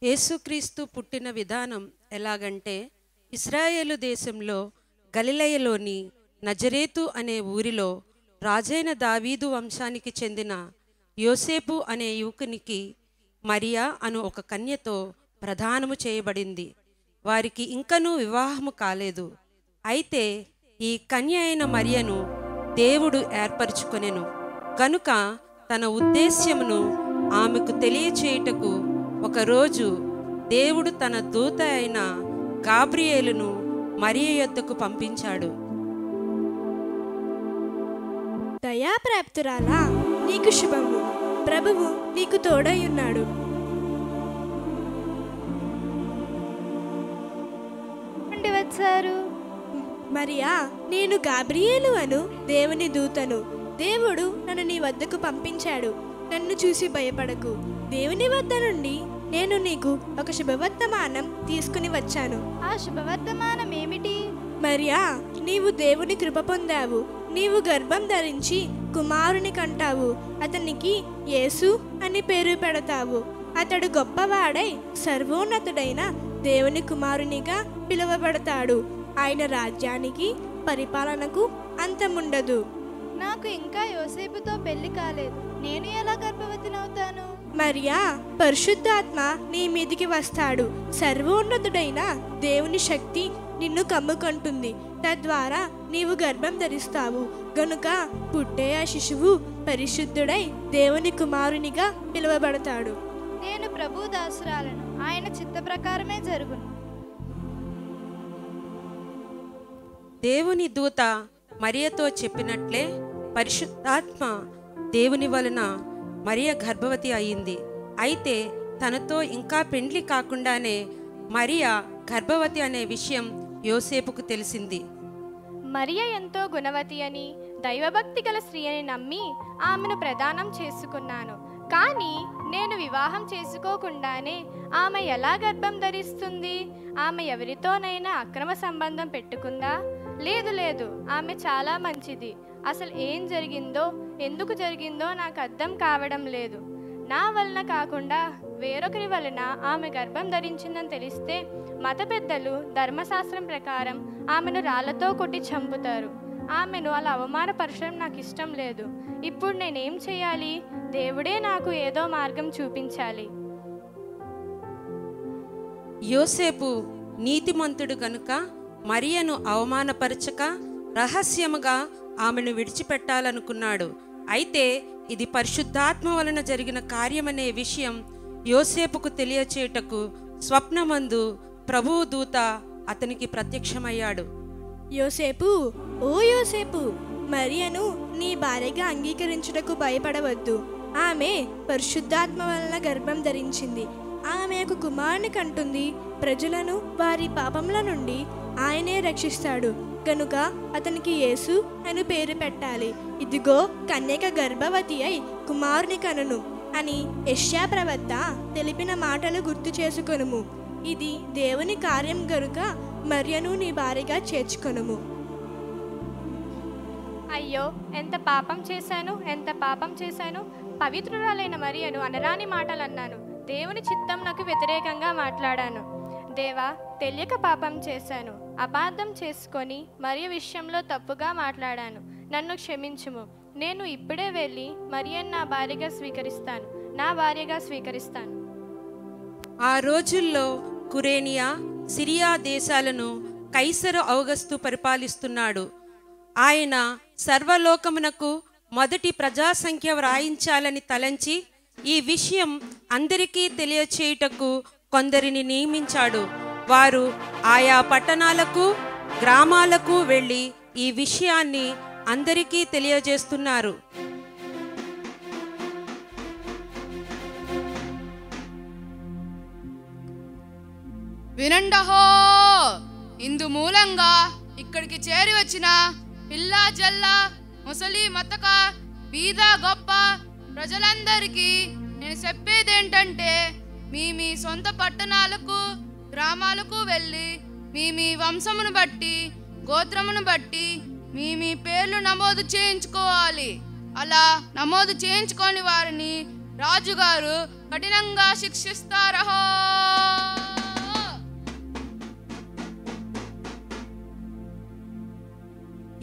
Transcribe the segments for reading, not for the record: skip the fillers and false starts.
యేసుక్రీస్తు పుట్టిన విధానం ఎలాగంటే, ఇశ్రాయేలు దేశంలో గలిలయలోని నజరేతు అనే ఊరిలో రాజైన దావీదు వంశానికి చెందిన యోసేపు అనే యువకునికి మరియా అను ఒక కన్యతో ప్రదానము చేయబడింది. వారికి ఇంకనూ వివాహము కాలేదు. అయితే ఈ కన్య అయిన మరియను దేవుడు ఏర్పరచుకొనెను కనుక తన ఉద్దేశ్యమును ఆమెకు తెలియచేయుటకు ఒకరోజు దేవుడు తన దూత అయిన గాబ్రియేలును మరియ యొద్దకు పంపించాడు. దయాప్రాప్తురాలా, నీకు శుభము, ప్రభువు నీకు తోడైయున్నాడు. వచ్చారు మరియా, నేను గాబ్రియేలు అను దేవుని దూతను. దేవుడు నన్ను నీ వద్దకు పంపించాడు. నన్ను చూసి భయపడకు. దేవుని వద్ద నుండి నేను నీకు ఒక శుభవర్తమానం తీసుకుని వచ్చాను. ఆ శుభవర్తమానం ఏమిటి? మరియా, నీవు దేవుని కృప పొందావు. నీవు గర్భం ధరించి కుమారుని కంటావు. అతనికి యేసు అని పేరు పెడతావు. అతడు గొప్పవాడై సర్వోన్నతుడైన దేవుని కుమారునిగా పిలువబడతాడు. ఆయన రాజ్యానికి పరిపాలనకు అంతముండదు. నాకు ఇంకా యోసేపుతో పెళ్లి కాలేదు. నేను ఎలా గర్భవతినవుతాను? మరియా, పరిశుద్ధాత్మ నీ మీదికి వస్తాడు. సర్వోన్నతుడైన దేవుని శక్తి నిన్ను కమ్ముకుంటుంది. తద్వారా నీవు గర్భం ధరిస్తావు. గనుక పుట్టే ఆ శిశువు పరిశుద్ధుడై దేవుని కుమారునిగా పిలువబడతాడు. నేను ప్రభు దాసురాలను. ఆయన చిత్త ప్రకారమే జరుగును. దేవుని దూత మరియతో చెప్పినట్లే పరిశుద్ధాత్మ దేవుని వలన మరియ గర్భవతి అయింది. అయితే తనతో ఇంకా పెండ్లి కాకుండానే మరియ గర్భవతి అనే విషయం యోసేపుకు తెలిసింది. మరియ ఎంతో గుణవతి అని, దైవభక్తి గల స్త్రీ అని నమ్మి ఆమెను ప్రదానం చేసుకున్నాను. కానీ నేను వివాహం చేసుకోకుండానే ఆమె ఎలా గర్భం ధరిస్తుంది? ఆమె ఎవరితోనైనా అక్రమ సంబంధం పెట్టుకుందా? లేదు, ఆమె చాలా మంచిది. అసలు ఏం జరిగిందో, ఎందుకు జరిగిందో నాకు అర్థం కావడం లేదు. నా వలన కాకుండా వేరొకరి వలన ఆమె గర్భం ధరించిందని తెలిస్తే మత పెద్దలు ధర్మశాస్త్రం ప్రకారం ఆమెను రాళ్లతో కొట్టి చంపుతారు. ఆమెను అలా అవమానపరచడం నాకు ఇష్టం లేదు. ఇప్పుడు నేనేం చేయాలి? దేవుడే నాకు ఏదో మార్గం చూపించాలి. యోసేపు నీతిమంతుడు గనుక మరియను అవమానపరచక రహస్యముగా ఆమెను విడిచిపెట్టాలనుకున్నాడు. అయితే ఇది పరిశుద్ధాత్మ వలన జరిగిన కార్యమనే విషయం యోసేపుకు తెలియచేయుటకు స్వప్నమందు ప్రభువు దూత అతనికి ప్రత్యక్షమయ్యాడు. యోసేపు, ఓ యోసేపు, మరియను నీ భార్యగా అంగీకరించుటకు భయపడవద్దు. ఆమె పరిశుద్ధాత్మ వలన గర్భం ధరించింది. ఆమె ఒక కుమారుని కంటుంది. ప్రజలను వారి పాపముల నుండి ఆయనే రక్షిస్తాడు. కనుక అతనికి యేసు అని పేరు పెట్టాలి. ఇదిగో, కన్యక గర్భవతి అయి కుమారుని కనును అని యెషయా ప్రవక్త తెలిపిన మాటలు గుర్తు చేసుకొనుము. ఇది దేవుని కార్యం గనుక మరియను నీ భార్యగా చేర్చుకొనుము. అయ్యో, ఎంత పాపం చేశాను! పవిత్రురాలైన మరియను అనరాని మాటలు అన్నాను. దేవుని చిత్తం నాకు వ్యతిరేకంగా మాట్లాడాను. దేవా, తెలియక పాపం చేశాను. అపార్థం చేసుకొని మరియ విషయంలో తప్పుగా మాట్లాడాను. నన్ను క్షమించుము. నేను ఇప్పుడే వెళ్ళి మరియను నా భార్యగా స్వీకరిస్తాను. ఆ రోజుల్లో కురేనియా, సిరియా దేశాలను కైసరు ఔగస్తు పరిపాలిస్తున్నాడు. ఆయన సర్వలోకమునకు మొదటి ప్రజాసంఖ్య వ్రాయించాలని తలంచి ఈ విషయం అందరికీ తెలియచేయుటకు కొందరిని నియమించాడు. వారు ఆయా పట్టణాలకు, గ్రామాలకు వెళ్ళి ఈ విషయాన్ని అందరికీ తెలియజేస్తున్నారు. వినండహో! ఇందు మూలంగా ఇక్కడికి చేరి వచ్చిన పిల్లా జల్లా, ముసలి మతక, బీద గొప్ప ప్రజలందరికీ నేను చెప్పేదేంటంటే, మీ సొంత పట్టణాలకు, గ్రామాలకు వెళ్ళి మీ వంశమును బట్టి, గోత్రమును బట్టి మీ పేర్లు నమోదు చేయించుకోవాలి. అలా నమోదు చేయించుకోని వారిని రాజుగారు కఠినంగా శిక్షిస్తారహో.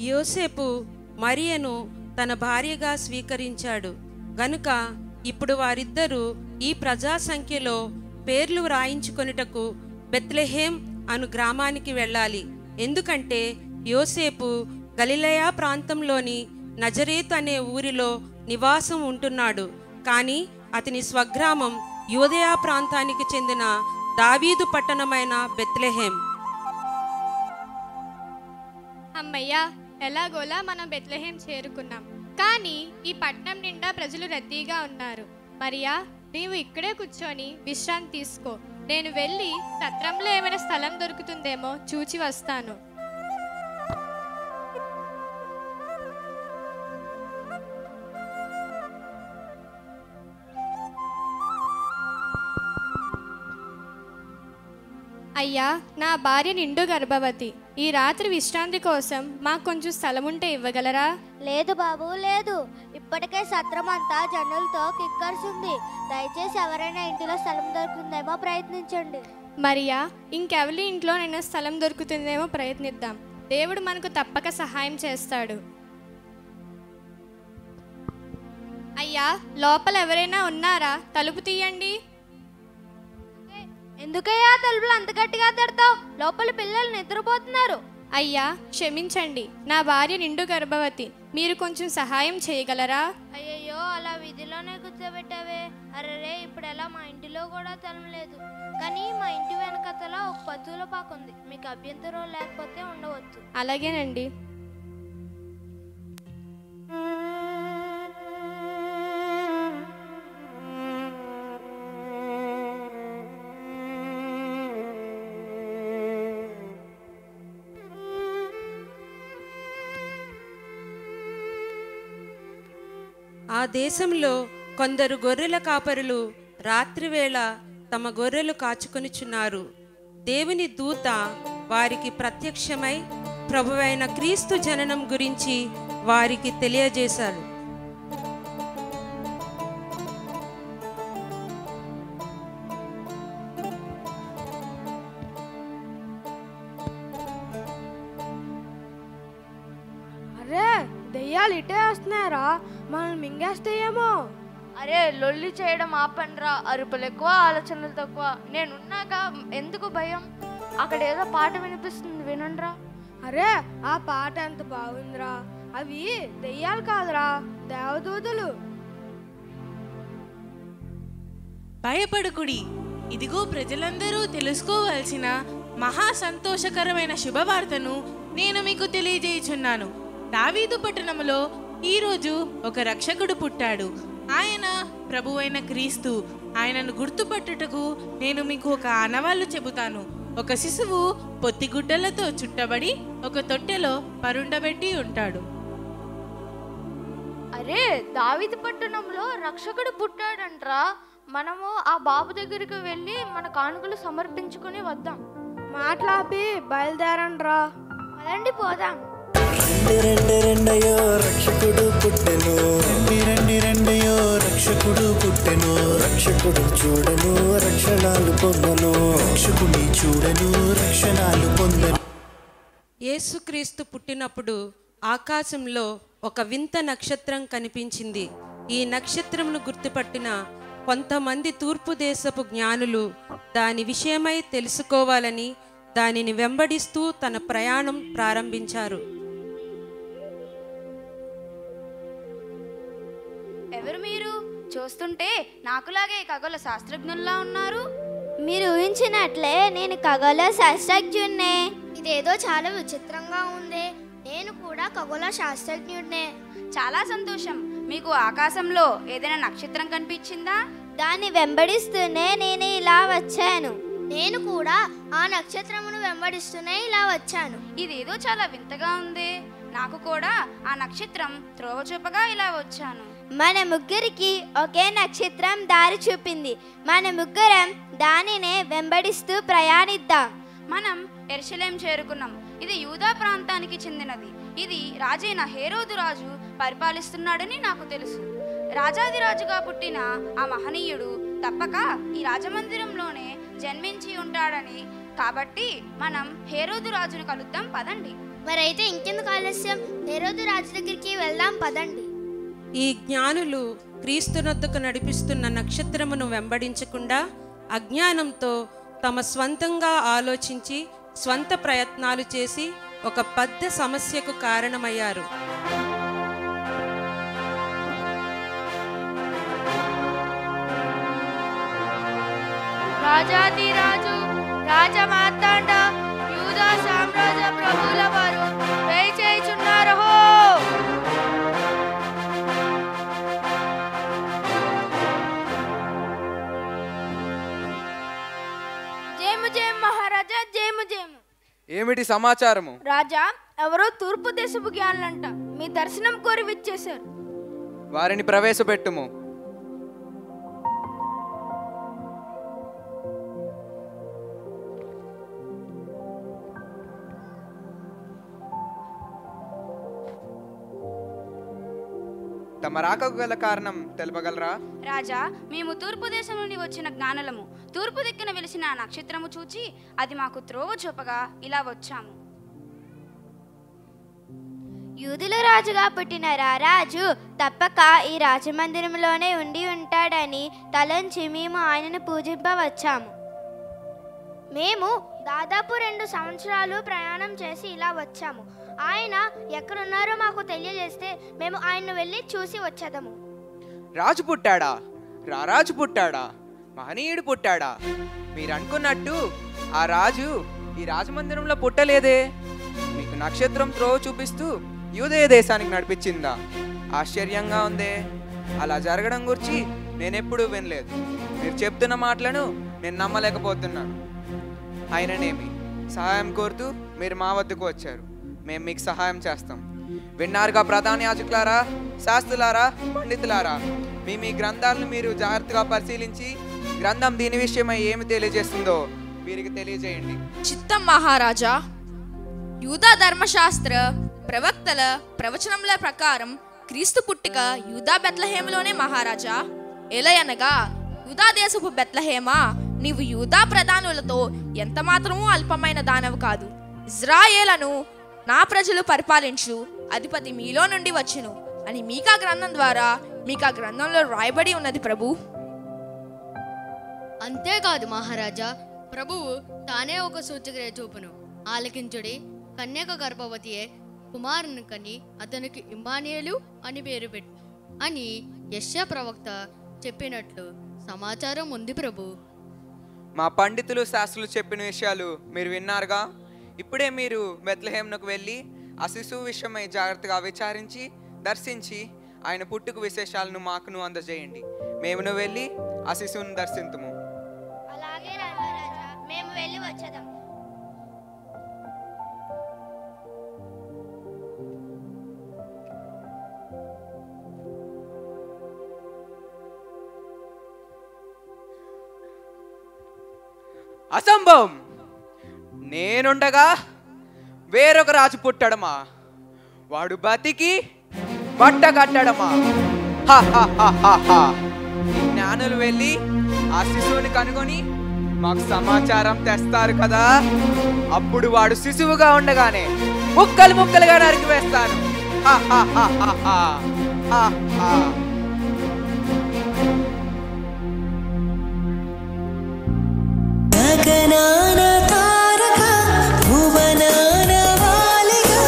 యోసేపు మరియను తన భార్యగా స్వీకరించాడు గనుక ఇప్పుడు వారిద్దరూ ఈ ప్రజా సంఖ్యలో పేర్లు వ్రాయించుకొనుటకు బెత్లెహేం అను గ్రామానికి వెళ్ళాలి. ఎందుకంటే యోసేపు గలిలయ ప్రాంతంలోని నజరేతు అనే ఊరిలో నివాసం ఉంటున్నాడు. కానీ అతని స్వగ్రామం యూదయ ప్రాంతానికి చెందిన దావీదు పట్టణమైన బెత్లెహేం. అమ్మయ్యా, ఎలాగోలా మనం బెత్లెహేం చేరుకున్నాం. కానీ ఈ పట్నం నిండా ప్రజలు రద్దీగా ఉన్నారు. మరియా, నీవు ఇక్కడే కూర్చొని విశ్రాంతి తీసుకో. నేను వెళ్ళి సత్రంలో ఏమైనా స్థలం దొరుకుతుందేమో చూచి వస్తాను. అయ్యా, నా భార్య నిండు గర్భవతి. ఈ రాత్రి విశ్రాంతి కోసం మాకు కొంచెం స్థలం ఉంటే ఇవ్వగలరా? లేదు బాబు, లేదు. ఇప్పటికే సత్రం అంతా జనులతో కిక్కర్సుంది. దయచేసి ఎవరైనా ఇంటిలో స్థలం దొరుకుతుందేమో ప్రయత్నించండి. మరియా, ఇంకెవరి ఇంట్లోనైనా స్థలం దొరుకుతుందేమో ప్రయత్నిద్దాం. దేవుడు మనకు తప్పక సహాయం చేస్తాడు. అయ్యా, లోపల ఎవరైనా ఉన్నారా? తలుపు తీయండి. ఎందుకయ్యా తలుపులు అంత గట్టిగా తడతావు? లోపల పిల్లలు నిద్రపోతున్నారు. అయ్యా, క్షమించండి. నా భార్య నిండు గర్భవతి. మీరు కొంచెం సహాయం చేయగలరా? అయ్యయ్యో, అలా వీధిలోనే కూర్చోబెట్టావే. అరే, ఇప్పుడు ఎలా? మా ఇంటిలో కూడా తలం లేదు. కానీ మా ఇంటి వెనకతల ఒక పశువుల పాక ఉంది. మీకు అభ్యంతరం లేకపోతే ఉండవచ్చు. అలాగేనండి. ఆ దేశంలో కొందరు గొర్రెల కాపరులు రాత్రివేళ తమ గొర్రెలు కాచుకొనిచున్నారు. దేవుని దూత వారికి ప్రత్యక్షమై ప్రభువైన క్రీస్తు జననం గురించి వారికి తెలియజేశాడు. అరే, దెయ్యాలు ఇటే వస్తున్నారా? మనం మింగేస్తాయేమో. అరే, లొల్లి చేయడం ఆపండ్రా. అరుపులు ఎక్కువ, ఆలోచనలు తక్కువ. నేనున్నాక ఎందుకు భయం? అక్కడ ఏదో పాట వినిపిస్తుంది, వినండ్రా. అరే, ఆ పాట ఎంత బాగుందిరా. అవి దెయ్యాలు కాదురా, దేవదూతలు. భయపడకుడి. ఇదిగో ప్రజలందరూ తెలుసుకోవాల్సిన మహా సంతోషకరమైన శుభవార్తను నేను మీకు తెలియజేయుచున్నాను. దావీదు పట్టణములో ఈరోజు ఒక రక్షకుడు పుట్టాడు. ఆయన ప్రభువైన క్రీస్తు. ఆయనను గుర్తుపట్టుటకు నేను మీకు ఒక ఆనవాళ్ళు చెబుతాను. ఒక శిశువు పొత్తిగుడ్డలతో చుట్టబడి ఒక తొట్టెలో పరుండబెట్టి ఉంటాడు. అరే, దావీదు పట్టణంలో రక్షకుడు పుట్టాడంట్రా. మనము ఆ బాబు దగ్గరికి వెళ్ళి మన కానుకలు సమర్పించుకుని వద్దాం. మాట్లాపి బయలుదేరండ్రా. పదండి, పోదాం. రెండయ్యో రక్షకుడు పుట్టెను. రెండయ్యో రక్షకుడు పుట్టెను. రక్షకుడు చూడను రక్షణాలు పొందను. రక్షకుని చూడను రక్షణాలు పొందను. యేసుక్రీస్తు పుట్టినప్పుడు ఆకాశంలో ఒక వింత నక్షత్రం కనిపించింది. ఈ నక్షత్రమును గుర్తుపట్టిన కొంతమంది తూర్పు దేశపు జ్ఞానులు దాని విషయమై తెలుసుకోవాలని దానిని వెంబడిస్తూ తన ప్రయాణం ప్రారంభించారు. ఎవరు మీరు? చూస్తుంటే నాకులాగే ఖగోళ శాస్త్రజ్ఞుల్లా ఉన్నారు. మీరు ఊహించినట్లే నేను ఖగోళ శాస్త్రజ్ఞుడినే. ఇదేదో చాలా విచిత్రంగా ఉంది. నేను కూడా ఖగోళ శాస్త్రజ్ఞుడినే. చాలా సంతోషం. మీకు ఆకాశంలో ఏదైనా నక్షత్రం కనిపించిందా? దాన్ని వెంబడిస్తూనే నేను ఇలా వచ్చాను. నేను కూడా ఆ నక్షత్రమును వెంబడిస్తూనే ఇలా వచ్చాను. ఇదేదో చాలా వింతగా ఉంది. నాకు కూడా ఆ నక్షత్రం త్రోవ చూపగా ఇలా వచ్చాను. మన ముగ్గురికి ఒకే నక్షత్రం దారి చూపింది. మన ముగ్గురం దానినే వెంబడిస్తూ ప్రయాణిద్దాం. మనం యెరూషలేం చేరుకున్నాం. ఇది యూదా ప్రాంతానికి చెందినది. ఇది రాజైన హేరోదు రాజు పరిపాలిస్తున్నాడని నాకు తెలుసు. రాజాదిరాజుగా పుట్టిన ఆ మహనీయుడు తప్పక ఈ రాజమందిరంలోనే జన్మించి ఉంటాడని. కాబట్టి మనం హేరోదు రాజును కలుద్దాం, పదండి. మరైతే ఇంకెందుకు ఆలస్యం, హేరోదు రాజు దగ్గరికి వెళ్దాం, పదండి. ఈ జ్ఞానులు క్రీస్తునొద్దకు నడిపిస్తున్న నక్షత్రమును వెంబడించకుండా అజ్ఞానంతో తమ స్వంతంగా ఆలోచించి స్వంత ప్రయత్నాలు చేసి ఒక పెద్ద సమస్యకు కారణమయ్యారు. రాజాదిరాజు రాజమార్తాండ యూదా సామ్రాజ్య ప్రభువుల వారు వేచేయుచున్నారు. జేము జేము మహారాజా, జేము జేము. ఏమిటి సమాచారము? రాజా, ఎవరో తూర్పు దేశపు జ్ఞానులంట మీ దర్శనం కోరి విచ్చేశారు. వారిని ప్రవేశపెట్టుము. తమ రాకకు గల కారణం తెలుపగలరా? రాజా, మేము తూర్పు దేశం నుండి వచ్చిన జ్ఞానులము. తూర్పు దిక్కున వెలిసిన నక్షత్రము చూచి అది మాకు త్రోవ చూపగా ఇలా వచ్చాము. యూదుల రాజుగా పుట్టిన రారాజు తప్పక ఈ రాజమందిరంలోనే ఉండి ఉంటాడని తలంచి మేము ఆయనను పూజింపవచ్చాము. మేము దాదాపు 2 సంవత్సరాలు ప్రయాణం చేసి ఇలా వచ్చాము. ఆయన ఎక్కడున్నారో మాకు తెలియజేస్తే మేము ఆయన్ను వెళ్ళి చూసి వచ్చేదము. రాజు పుట్టాడా? రారాజు పుట్టాడా? మహనీయుడు పుట్టాడా? మీరు అనుకున్నట్టు ఆ రాజు ఈ రాజమందిరంలో పుట్టలేదే. మీకు నక్షత్రం త్రోవ చూపిస్తూ యూదయ దేశానికి నడిపించిందా? ఆశ్చర్యంగా ఉందే. అలా జరగడం గురించి నేనెప్పుడూ వినలేదు. మీరు చెప్తున్న మాటలను నేను నమ్మలేకపోతున్నాను. అయిననేమి, సహాయం కోరుతూ మీరు మా వద్దకు వచ్చారు. మేము మీకు సహాయం చేస్తాం. విన్నారుగా ప్రధాన యాజకులారా, శాస్త్రులారా, పండితులారా, మీ గ్రంథాలను మీరు జాగ్రత్తగా పరిశీలించి గ్రంథం దీని విషయమై ఏమి తెలియజేస్తుందో వీరికి తెలియజేయండి. చిత్తం మహారాజా. యూదా ధర్మశాస్త్ర ప్రవక్తల ప్రవచనముల ప్రకారం క్రీస్తు పుట్టుక యూదా బెత్లెహేములోనే మహారాజా. ఎలయనగా యూదా దేశపు బెత్లెహేమా, నీవు యూదా ప్రధానులతో ఎంత మాత్రమూ అల్పమైన దానవు కాదు. ఇజ్రాయేలను నా ప్రజలు పరిపాలించు అధిపతి మీలో నుండి వచ్చును అని మీకా గ్రంథం ద్వారా మీకా గ్రంథంలో రాయబడి ఉన్నది ప్రభు. అంతేకాదు మహారాజా, ప్రభువు తానే ఒక సూచక్రియ చూపును. ఆలకించుడి, కన్యక గర్భవతియే కుమారుని కని అతనికి ఇమ్మానుయేలు అని పేరు పెట్టు అని యెషయా ప్రవక్త చెప్పినట్లు సమాచారం ఉంది ప్రభు. మా పండితులు శాస్త్రులు చెప్పిన విషయాలు మీరు విన్నారుగా. ఇప్పుడే మీరు బెత్లెహేమునకు వెళ్ళి ఆ శిశువు విషయమై జాగ్రత్తగా విచారించి దర్శించి ఆయన పుట్టుక విశేషాలను మాకును అందజేయండి. మేమును వెళ్ళి ఆ శిశువును దర్శింతుము. అలాగే రాజా, మేము వెళ్ళి వచ్చేదాం. అసంభవం! నేనుండగా వేరొక రాజు పుట్టడమా? వాడు బతికి బట్ట కట్టడమా? ఈ జ్ఞానులు వెళ్ళి ఆ శిశువుని కనుగొని మాకు సమాచారం తెస్తారు కదా. అప్పుడు వాడు శిశువుగా ఉండగానే ముక్కలు ముక్కలుగా నరికి వేస్తాను. గగనాన తారక భువనాన వాలిగా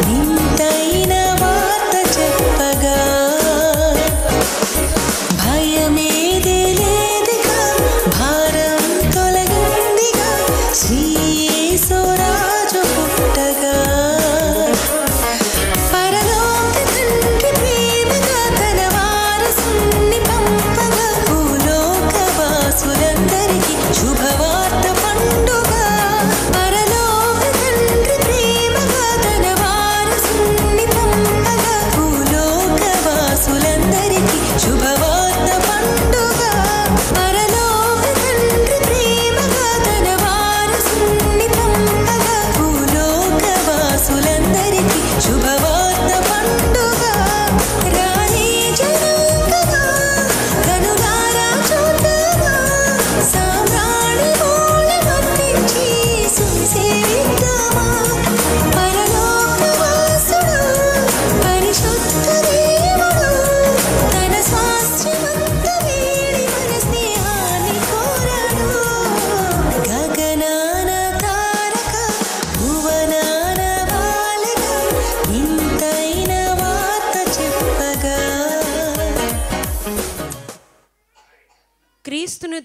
నింతైన వార్త చెప్పగా భయమేది లేదిగా భారం తొలగిందిగా శ్రీ యేసు రాజు పుట్టగా పరలోక తండ్రి ప్రేమగా తన వారసుని పంపగా భూలోక వాసులందరికీ శుభవార్త పండు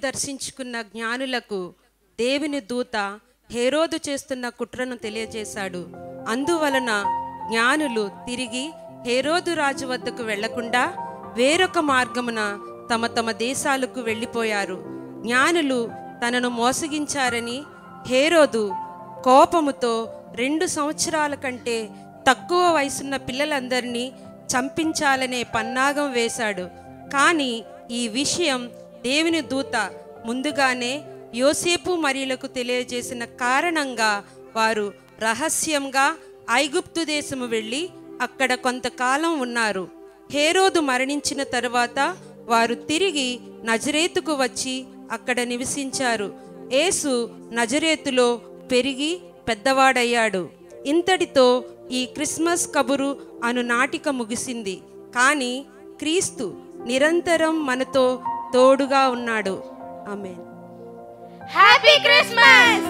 దర్శించుకున్న జ్ఞానులకు దేవుని దూత హేరోదు చేస్తున్న కుట్రను తెలియజేశాడు. అందువలన జ్ఞానులు తిరిగి హేరోదు రాజు వద్దకు వెళ్లకుండా వేరొక మార్గమున తమ తమ దేశాలకు వెళ్ళిపోయారు. జ్ఞానులు తనను మోసగించారని హేరోదు కోపముతో 2 సంవత్సరాల కంటే తక్కువ వయసున్న పిల్లలందరినీ చంపించాలనే పన్నాగం వేశాడు. కానీ ఈ విషయం దేవుని దూత ముందుగానే యోసేపు మరియలకు తెలియజేసిన కారణంగా వారు రహస్యంగా ఐగుప్తు దేశము వెళ్ళి అక్కడ కొంతకాలం ఉన్నారు. హేరోదు మరణించిన తరువాత వారు తిరిగి నజరేతుకు వచ్చి అక్కడ నివసించారు. యేసు నజరేతులో పెరిగి పెద్దవాడయ్యాడు. ఇంతటితో ఈ క్రిస్మస్ కబురు అను నాటిక ముగిసింది. కానీ క్రీస్తు నిరంతరం మనతో తోడుగా ఉన్నాడు. ఆమేన్. Happy Christmas.